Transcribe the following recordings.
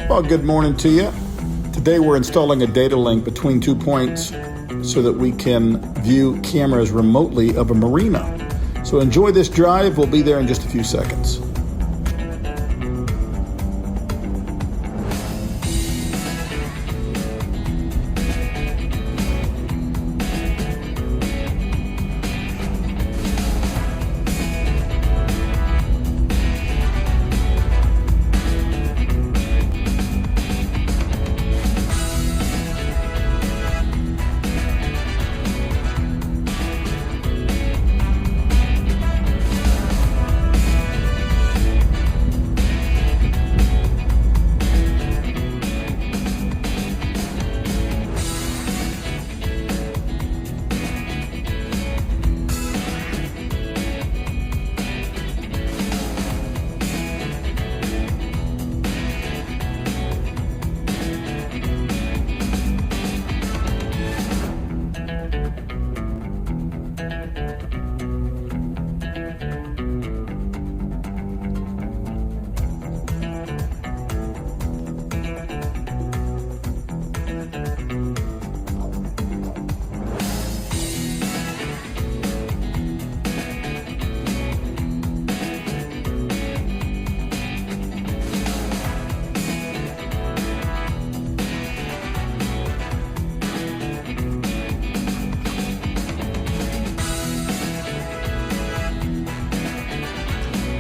Well, good morning to you. Today we're installing a data link between 2 points so that we can view cameras remotely of a marina. So enjoy this drive. We'll be there in just a few seconds.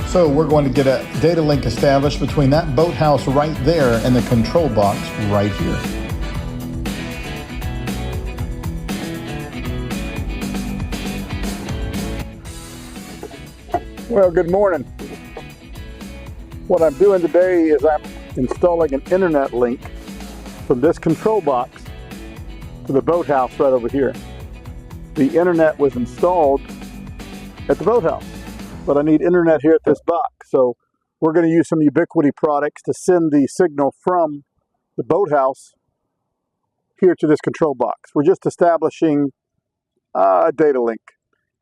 So we're going to get a data link established between that boathouse right there and the control box right here. Well, good morning. What I'm doing today is I'm installing an internet link from this control box to the boathouse right over here. The internet was installed at the boathouse, but I need internet here at this box. So we're going to use some Ubiquiti products to send the signal from the boathouse here to this control box. We're just establishing a data link.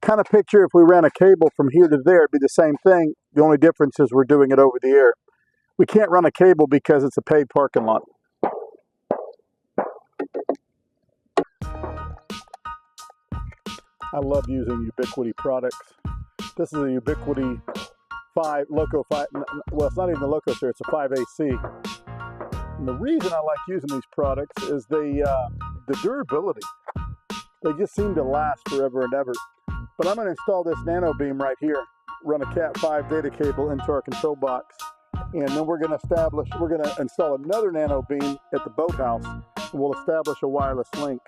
Kind of picture if we ran a cable from here to there, it'd be the same thing. The only difference is we're doing it over the air. We can't run a cable because it's a paid parking lot. I love using Ubiquiti products. This is a Ubiquiti 5, Loco 5, well, it's not even the Loco, sir, it's a 5AC. And the reason I like using these products is the durability. They just seem to last forever and ever. But I'm going to install this nano beam right here, run a Cat 5 data cable into our control box, and then we're going to install another nano beam at the boathouse, and we'll establish a wireless link.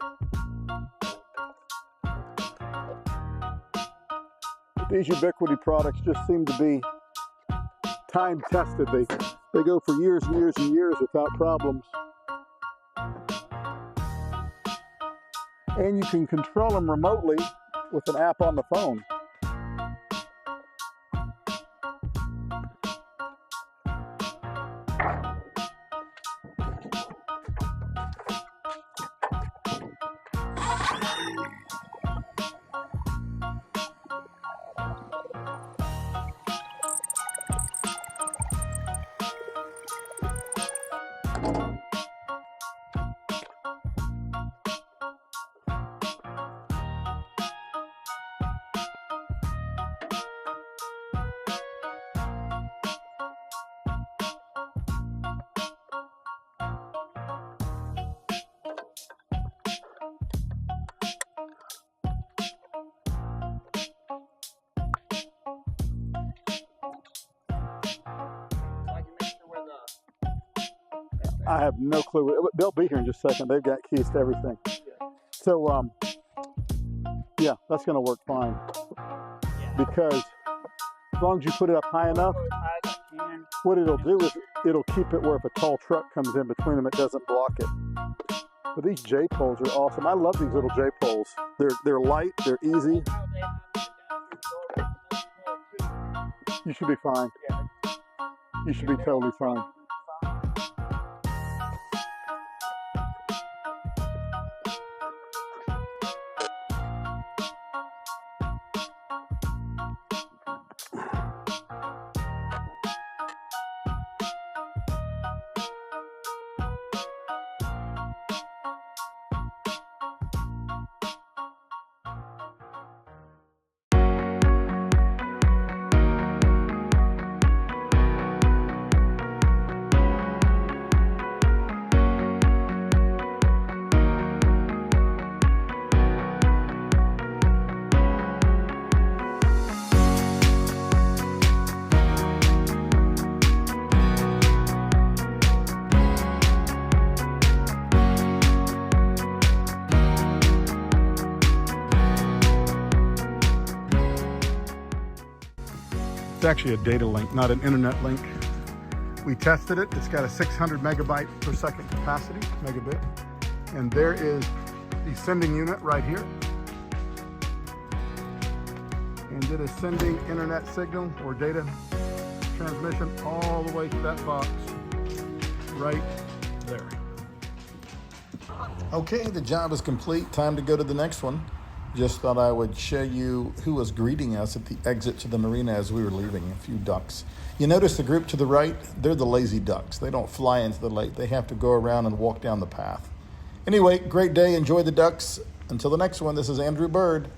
These Ubiquiti products just seem to be time tested. They go for years and years and years without problems. And you can control them remotely with an app on the phone. I have no clue. They'll be here in just a second. They've got keys to everything. So, yeah, that's going to work fine. Because as long as you put it up high enough, what it'll do is it'll keep it where if a tall truck comes in between them, it doesn't block it. But these jpoles are awesome. I love these little jpoles. They're light, they're easy. You should be fine. You should be totally fine. actually a data link, not an internet link. We tested it. It's got a 600 megabyte per second capacity, megabit. And there is the sending unit right here. And it is sending internet signal or data transmission all the way to that box right there. Okay, the job is complete. Time to go to the next one. Just thought I would show you who was greeting us at the exit to the marina as we were leaving, a few ducks. You notice the group to the right? They're the lazy ducks. They don't fly into the lake. They have to go around and walk down the path. Anyway, great day. Enjoy the ducks. Until the next one, this is Andrew Bird.